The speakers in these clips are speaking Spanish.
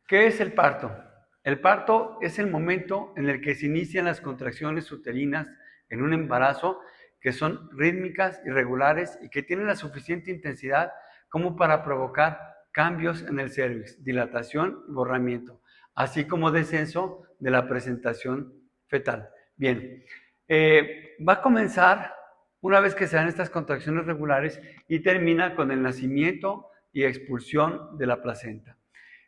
¿Qué es el parto? El parto es el momento en el que se inician las contracciones uterinas en un embarazo que son rítmicas, irregulares y que tienen la suficiente intensidad como para provocar cambios en el cervix, dilatación y borramiento, así como descenso de la presentación fetal. Bien, va a comenzar una vez que se dan estas contracciones regulares y termina con el nacimiento y expulsión de la placenta.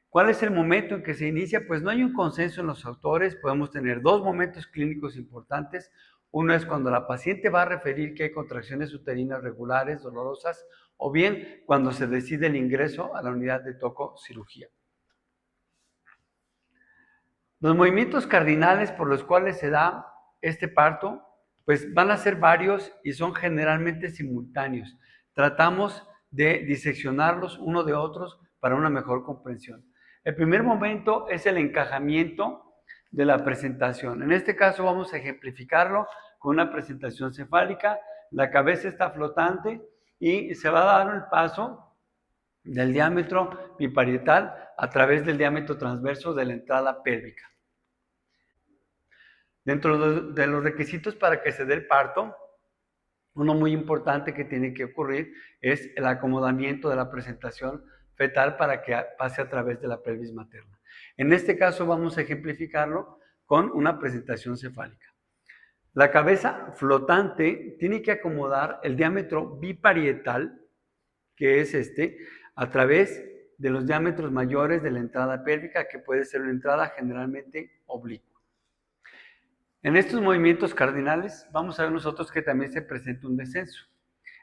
¿Cuál es el momento en que se inicia? Pues no hay un consenso en los autores, podemos tener dos momentos clínicos importantes. Uno es cuando la paciente va a referir que hay contracciones uterinas regulares, dolorosas, o bien cuando se decide el ingreso a la unidad de tococirugía. Los movimientos cardinales por los cuales se da este parto, pues van a ser varios y son generalmente simultáneos. Tratamos de diseccionarlos uno de otros para una mejor comprensión. El primer momento es el encajamiento de la presentación. En este caso vamos a ejemplificarlo con una presentación cefálica. La cabeza está flotante y se va a dar el paso del diámetro biparietal a través del diámetro transverso de la entrada pélvica. Dentro de los requisitos para que se dé el parto, uno muy importante que tiene que ocurrir es el acomodamiento de la presentación fetal para que pase a través de la pelvis materna. En este caso vamos a ejemplificarlo con una presentación cefálica. La cabeza flotante tiene que acomodar el diámetro biparietal, que es a través de los diámetros mayores de la entrada pélvica, que puede ser una entrada generalmente oblicua. En estos movimientos cardinales vamos a ver nosotros que también se presenta un descenso.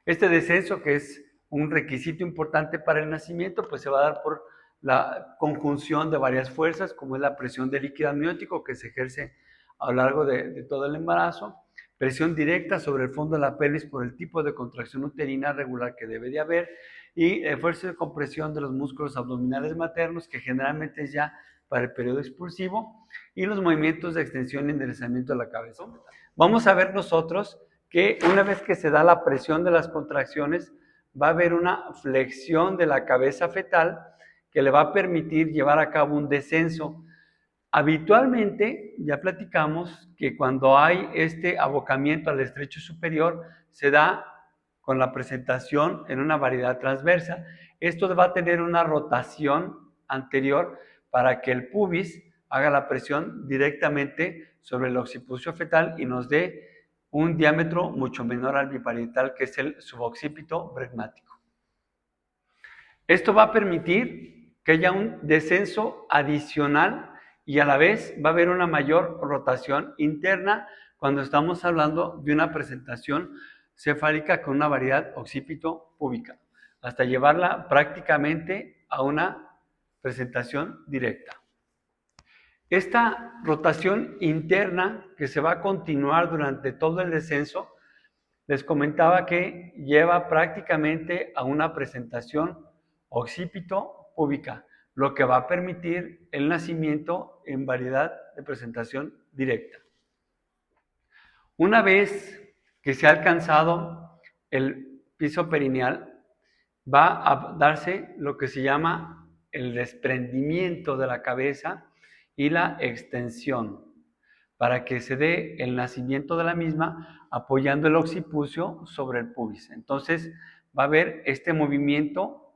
Este descenso, que es un requisito importante para el nacimiento, pues se va a dar por la conjunción de varias fuerzas, como es la presión del líquido amniótico que se ejerce a lo largo de todo el embarazo, presión directa sobre el fondo de la pelvis por el tipo de contracción uterina regular que debe de haber, y esfuerzo de compresión de los músculos abdominales maternos, que generalmente es ya para el periodo expulsivo, y los movimientos de extensión y enderezamiento de la cabeza. Vamos a ver nosotros que una vez que se da la presión de las contracciones, va a haber una flexión de la cabeza fetal que le va a permitir llevar a cabo un descenso. Habitualmente, ya platicamos que cuando hay este abocamiento al estrecho superior, se da con la presentación en una variedad transversa. Esto va a tener una rotación anterior para que el pubis haga la presión directamente sobre el occipucio fetal y nos dé un diámetro mucho menor al biparietal, que es el suboccipito bregmático. Esto va a permitir que haya un descenso adicional y a la vez va a haber una mayor rotación interna cuando estamos hablando de una presentación cefálica con una variedad occipito-púbica, hasta llevarla prácticamente a una presentación directa. Esta rotación interna que se va a continuar durante todo el descenso, les comentaba que lleva prácticamente a una presentación occipito-púbica, lo que va a permitir el nacimiento en variedad de presentación directa. Una vez que se ha alcanzado el piso perineal, va a darse lo que se llama el desprendimiento de la cabeza y la extensión, para que se dé el nacimiento de la misma apoyando el occipucio sobre el pubis. Entonces va a haber este movimiento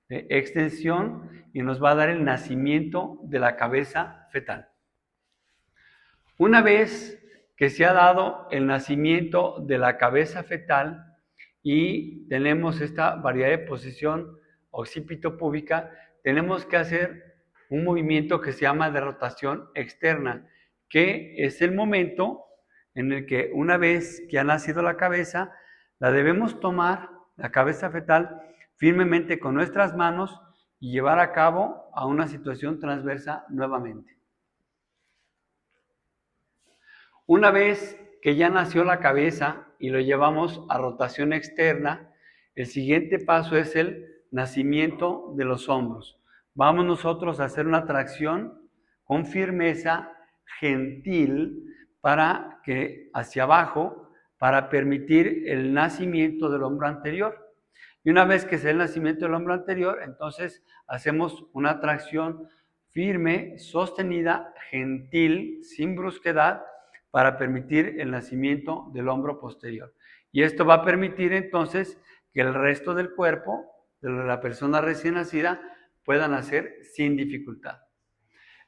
de extensión y nos va a dar el nacimiento de la cabeza fetal. Una vez que se ha dado el nacimiento de la cabeza fetal y tenemos esta variedad de posición occipito-púbica, tenemos que hacer un movimiento que se llama de rotación externa, que es el momento en el que una vez que ha nacido la cabeza, la debemos tomar, la cabeza fetal, firmemente con nuestras manos y llevar a cabo a una situación transversa nuevamente. Una vez que ya nació la cabeza y lo llevamos a rotación externa, el siguiente paso es el nacimiento de los hombros. Vamos nosotros a hacer una tracción con firmeza, gentil, para que hacia abajo, para permitir el nacimiento del hombro anterior. Y una vez que se da el nacimiento del hombro anterior, entonces hacemos una tracción firme, sostenida, gentil, sin brusquedad, para permitir el nacimiento del hombro posterior. Y esto va a permitir entonces que el resto del cuerpo de la persona recién nacida pueda nacer sin dificultad.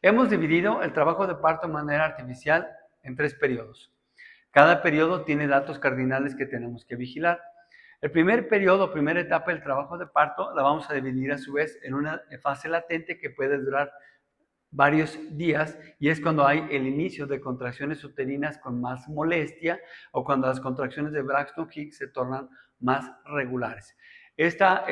Hemos dividido el trabajo de parto de manera artificial en 3 periodos. Cada periodo tiene datos cardinales que tenemos que vigilar. El primer periodo, primera etapa del trabajo de parto, la vamos a dividir a su vez en una fase latente que puede durar varios días, y es cuando hay el inicio de contracciones uterinas con más molestia o cuando las contracciones de Braxton Hicks se tornan más regulares. En esta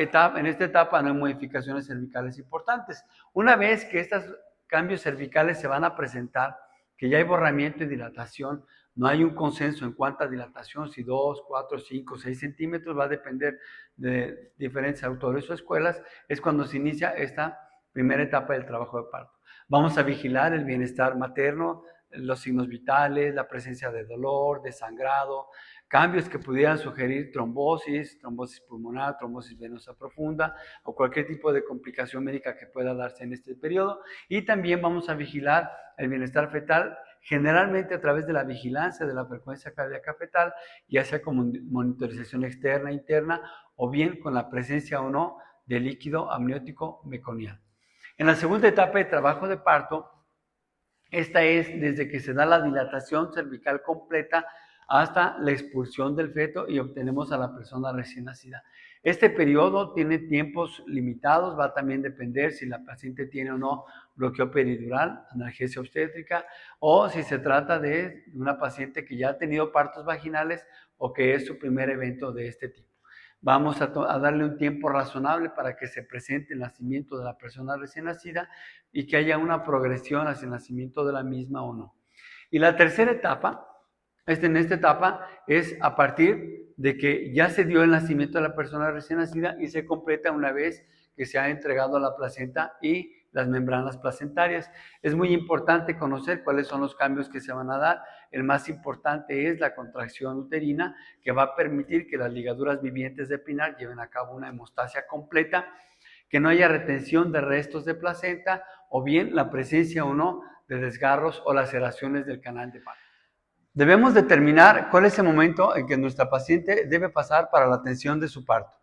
etapa no hay modificaciones cervicales importantes. Una vez que estos cambios cervicales se van a presentar, que ya hay borramiento y dilatación, no hay un consenso en cuánta dilatación, si 2, 4, 5, 6 centímetros, va a depender de diferentes autores o escuelas, es cuando se inicia esta primera etapa del trabajo de parto. Vamos a vigilar el bienestar materno, los signos vitales, la presencia de dolor, de sangrado, cambios que pudieran sugerir trombosis pulmonar, trombosis venosa profunda o cualquier tipo de complicación médica que pueda darse en este periodo. Y también vamos a vigilar el bienestar fetal, generalmente a través de la vigilancia de la frecuencia cardíaca fetal, ya sea con monitorización externa e interna o bien con la presencia o no de líquido amniótico meconial. En la segunda etapa de trabajo de parto, esta es desde que se da la dilatación cervical completa hasta la expulsión del feto y obtenemos a la persona recién nacida. Este periodo tiene tiempos limitados, va a también depender si la paciente tiene o no bloqueo peridural, analgesia obstétrica, o si se trata de una paciente que ya ha tenido partos vaginales o que es su primer evento de este tipo. Vamos a darle un tiempo razonable para que se presente el nacimiento de la persona recién nacida y que haya una progresión hacia el nacimiento de la misma o no. Y la tercera etapa, en esta etapa, es a partir de que ya se dio el nacimiento de la persona recién nacida y se completa una vez que se ha entregado la placenta y las membranas placentarias. Es muy importante conocer cuáles son los cambios que se van a dar. El más importante es la contracción uterina, que va a permitir que las ligaduras vivientes de Pinar lleven a cabo una hemostasia completa, que no haya retención de restos de placenta o bien la presencia o no de desgarros o laceraciones del canal de parto. Debemos determinar cuál es el momento en que nuestra paciente debe pasar para la atención de su parto.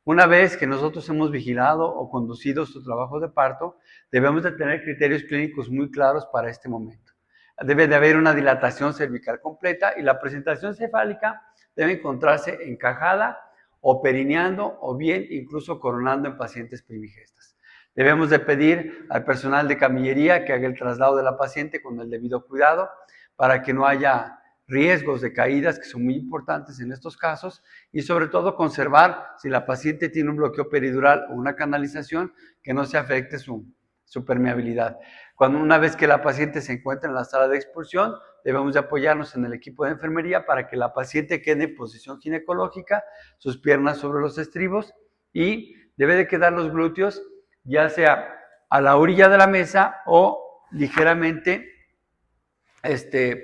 Una vez que nosotros hemos vigilado o conducido su trabajo de parto, debemos de tener criterios clínicos muy claros para este momento. Debe de haber una dilatación cervical completa y la presentación cefálica debe encontrarse encajada o perineando o bien incluso coronando en pacientes primigestas. Debemos de pedir al personal de camillería que haga el traslado de la paciente con el debido cuidado para que no haya riesgos de caídas, que son muy importantes en estos casos, y sobre todo conservar, si la paciente tiene un bloqueo peridural o una canalización, que no se afecte su permeabilidad. Una vez que la paciente se encuentra en la sala de expulsión, debemos de apoyarnos en el equipo de enfermería para que la paciente quede en posición ginecológica, sus piernas sobre los estribos, y debe de quedar los glúteos ya sea a la orilla de la mesa o ligeramente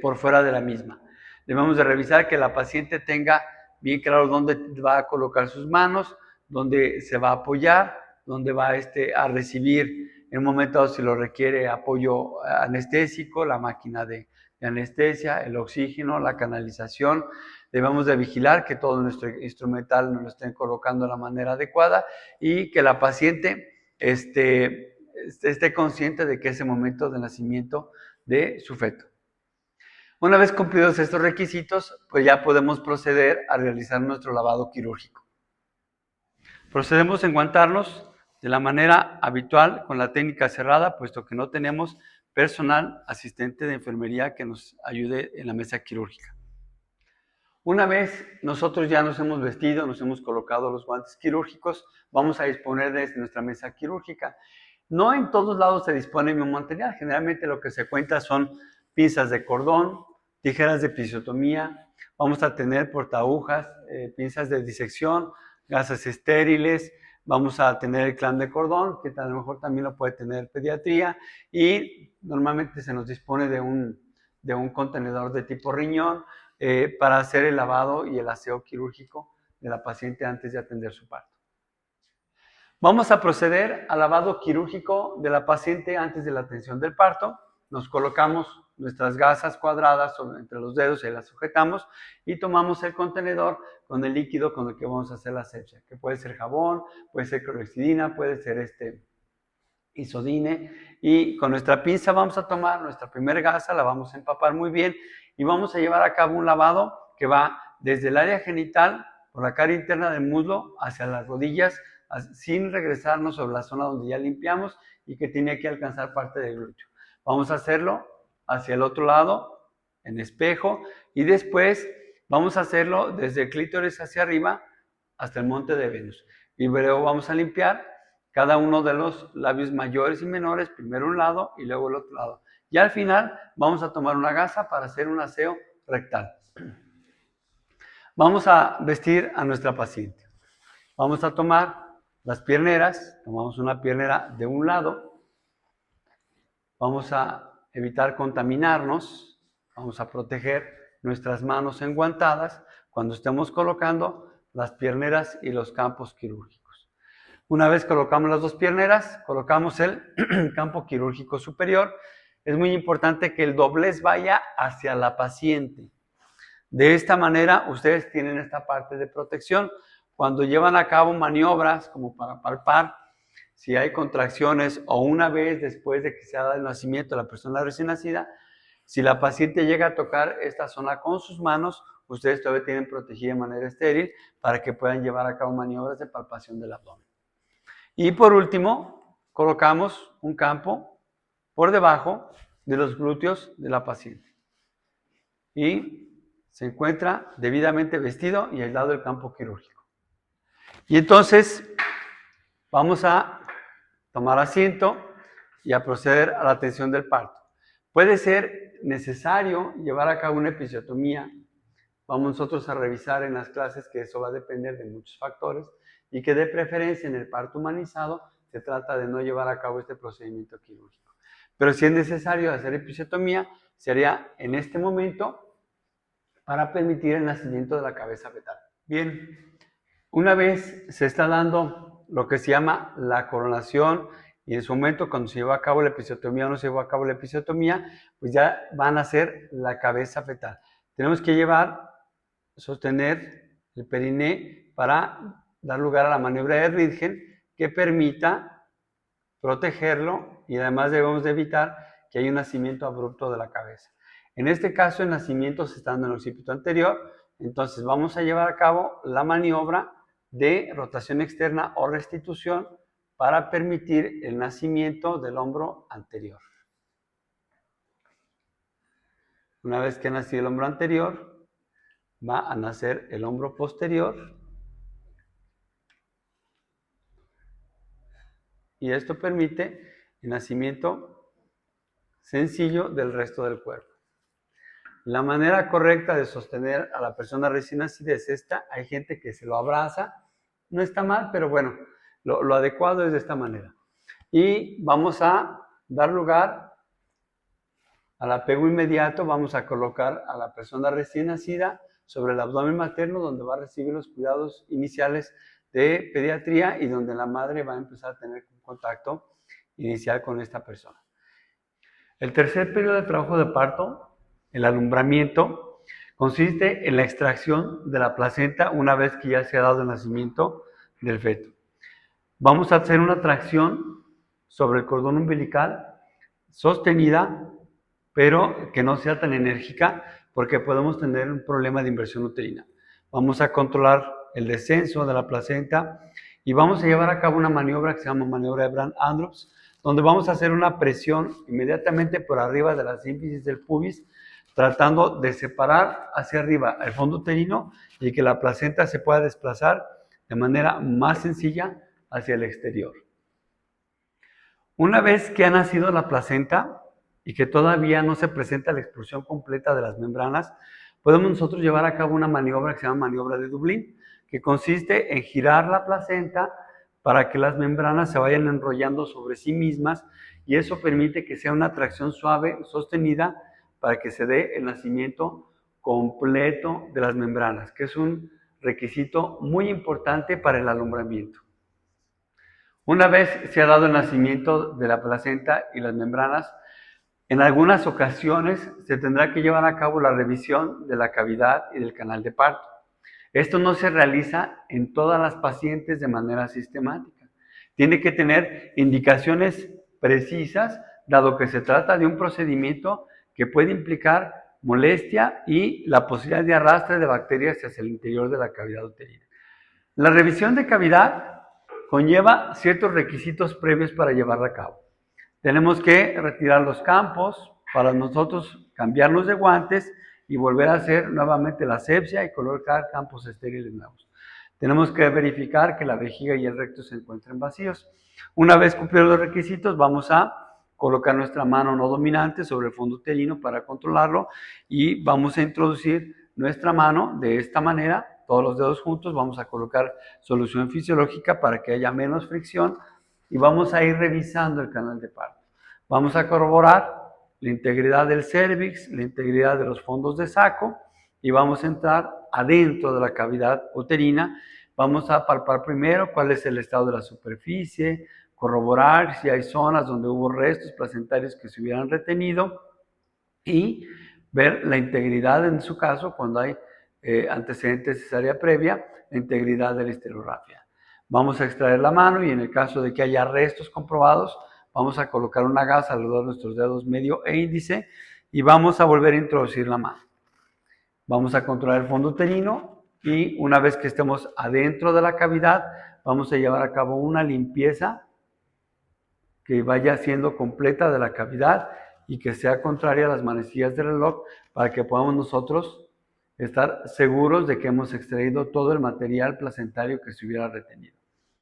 por fuera de la misma. Debemos de revisar que la paciente tenga bien claro dónde va a colocar sus manos, dónde se va a apoyar, dónde va a recibir en un momento dado si lo requiere apoyo anestésico, la máquina de anestesia, el oxígeno, la canalización. Debemos de vigilar que todo nuestro instrumental nos lo estén colocando de la manera adecuada y que la paciente esté consciente de que es el momento de nacimiento de su feto. Una vez cumplidos estos requisitos, pues ya podemos proceder a realizar nuestro lavado quirúrgico. Procedemos a enguantarnos de la manera habitual con la técnica cerrada, puesto que no tenemos personal asistente de enfermería que nos ayude en la mesa quirúrgica. Una vez nosotros ya nos hemos vestido, nos hemos colocado los guantes quirúrgicos, vamos a disponer de nuestra mesa quirúrgica. No en todos lados se dispone de un material, generalmente lo que se cuenta son pinzas de cordón, tijeras de episiotomía, vamos a tener portaagujas, pinzas de disección, gasas estériles, vamos a tener el clamp de cordón, que a lo mejor también lo puede tener pediatría, y normalmente se nos dispone de un contenedor de tipo riñón para hacer el lavado y el aseo quirúrgico de la paciente antes de atender su parto. Vamos a proceder al lavado quirúrgico de la paciente antes de la atención del parto. Nos colocamos nuestras gasas cuadradas entre los dedos y las sujetamos y tomamos el contenedor con el líquido con el que vamos a hacer la asepsia, que puede ser jabón, puede ser clorexidina, puede ser isodine, y con nuestra pinza vamos a tomar nuestra primera gasa, la vamos a empapar muy bien y vamos a llevar a cabo un lavado que va desde el área genital por la cara interna del muslo hacia las rodillas, sin regresarnos sobre la zona donde ya limpiamos y que tiene que alcanzar parte del glúteo. Vamos a hacerlo hacia el otro lado, en espejo, y después vamos a hacerlo desde el clítoris hacia arriba hasta el monte de Venus. Y luego vamos a limpiar cada uno de los labios mayores y menores, primero un lado y luego el otro lado. Y al final vamos a tomar una gasa para hacer un aseo rectal. Vamos a vestir a nuestra paciente. Vamos a tomar las pierneras, tomamos una piernera de un lado, vamos a evitar contaminarnos, vamos a proteger nuestras manos enguantadas cuando estemos colocando las pierneras y los campos quirúrgicos. Una vez colocamos las dos pierneras, colocamos el campo quirúrgico superior. Es muy importante que el doblez vaya hacia la paciente. De esta manera, ustedes tienen esta parte de protección. Cuando llevan a cabo maniobras como para palpar, si hay contracciones o una vez después de que se ha dado el nacimiento de la persona recién nacida, si la paciente llega a tocar esta zona con sus manos, ustedes todavía tienen protegida de manera estéril para que puedan llevar a cabo maniobras de palpación del abdomen. Y por último, colocamos un campo por debajo de los glúteos de la paciente. Y se encuentra debidamente vestido y aislado del campo quirúrgico. Y entonces vamos a tomar asiento y a proceder a la atención del parto. Puede ser necesario llevar a cabo una episiotomía. Vamos nosotros a revisar en las clases que eso va a depender de muchos factores y que de preferencia en el parto humanizado se trata de no llevar a cabo este procedimiento quirúrgico. Pero si es necesario hacer episiotomía, se haría en este momento para permitir el nacimiento de la cabeza fetal. Bien, una vez se está dando lo que se llama la coronación y en su momento cuando se lleva a cabo la episiotomía o no se lleva a cabo la episiotomía, pues ya van a ser la cabeza fetal. Tenemos que sostener el periné para dar lugar a la maniobra de Ridgen que permita protegerlo y además debemos de evitar que haya un nacimiento abrupto de la cabeza. En este caso el nacimiento se está dando en el occipito anterior, entonces vamos a llevar a cabo la maniobra de rotación externa o restitución para permitir el nacimiento del hombro anterior. Una vez que ha nacido el hombro anterior, va a nacer el hombro posterior y esto permite el nacimiento sencillo del resto del cuerpo. La manera correcta de sostener a la persona recién nacida es esta. Hay gente que se lo abraza, no está mal, pero bueno, lo adecuado es de esta manera. Y vamos a dar lugar al apego inmediato, vamos a colocar a la persona recién nacida sobre el abdomen materno, donde va a recibir los cuidados iniciales de pediatría y donde la madre va a empezar a tener un contacto inicial con esta persona. El tercer periodo de trabajo de parto, el alumbramiento, consiste en la extracción de la placenta una vez que ya se ha dado el nacimiento del feto. Vamos a hacer una tracción sobre el cordón umbilical sostenida, pero que no sea tan enérgica porque podemos tener un problema de inversión uterina. Vamos a controlar el descenso de la placenta y vamos a llevar a cabo una maniobra que se llama maniobra de Brand-Androps, donde vamos a hacer una presión inmediatamente por arriba de la sínfisis del pubis, tratando de separar hacia arriba el fondo uterino y que la placenta se pueda desplazar de manera más sencilla hacia el exterior. Una vez que ha nacido la placenta y que todavía no se presenta la expulsión completa de las membranas, podemos nosotros llevar a cabo una maniobra que se llama maniobra de Dublín, que consiste en girar la placenta para que las membranas se vayan enrollando sobre sí mismas y eso permite que sea una tracción suave, sostenida, para que se dé el nacimiento completo de las membranas, que es un requisito muy importante para el alumbramiento. Una vez se ha dado el nacimiento de la placenta y las membranas, en algunas ocasiones se tendrá que llevar a cabo la revisión de la cavidad y del canal de parto. Esto no se realiza en todas las pacientes de manera sistemática. Tiene que tener indicaciones precisas, dado que se trata de un procedimiento que puede implicar molestia y la posibilidad de arrastre de bacterias hacia el interior de la cavidad uterina. La revisión de cavidad conlleva ciertos requisitos previos para llevarla a cabo. Tenemos que retirar los campos para nosotros cambiarnos de guantes y volver a hacer nuevamente la asepsia y colocar campos estériles nuevos. Tenemos que verificar que la vejiga y el recto se encuentren vacíos. Una vez cumplidos los requisitos, vamos a colocar nuestra mano no dominante sobre el fondo uterino para controlarlo y vamos a introducir nuestra mano de esta manera, todos los dedos juntos, vamos a colocar solución fisiológica para que haya menos fricción y vamos a ir revisando el canal de parto. Vamos a corroborar la integridad del cérvix, la integridad de los fondos de saco y vamos a entrar adentro de la cavidad uterina. Vamos a palpar primero cuál es el estado de la superficie, corroborar si hay zonas donde hubo restos placentarios que se hubieran retenido y ver la integridad, en su caso, cuando hay antecedentes de cesárea previa, la integridad de la histerografía. Vamos a extraer la mano y en el caso de que haya restos comprobados, vamos a colocar una gasa alrededor de nuestros dedos medio e índice y vamos a volver a introducir la mano. Vamos a controlar el fondo uterino y una vez que estemos adentro de la cavidad, vamos a llevar a cabo una limpieza que vaya siendo completa de la cavidad y que sea contraria a las manecillas del reloj para que podamos nosotros estar seguros de que hemos extraído todo el material placentario que se hubiera retenido.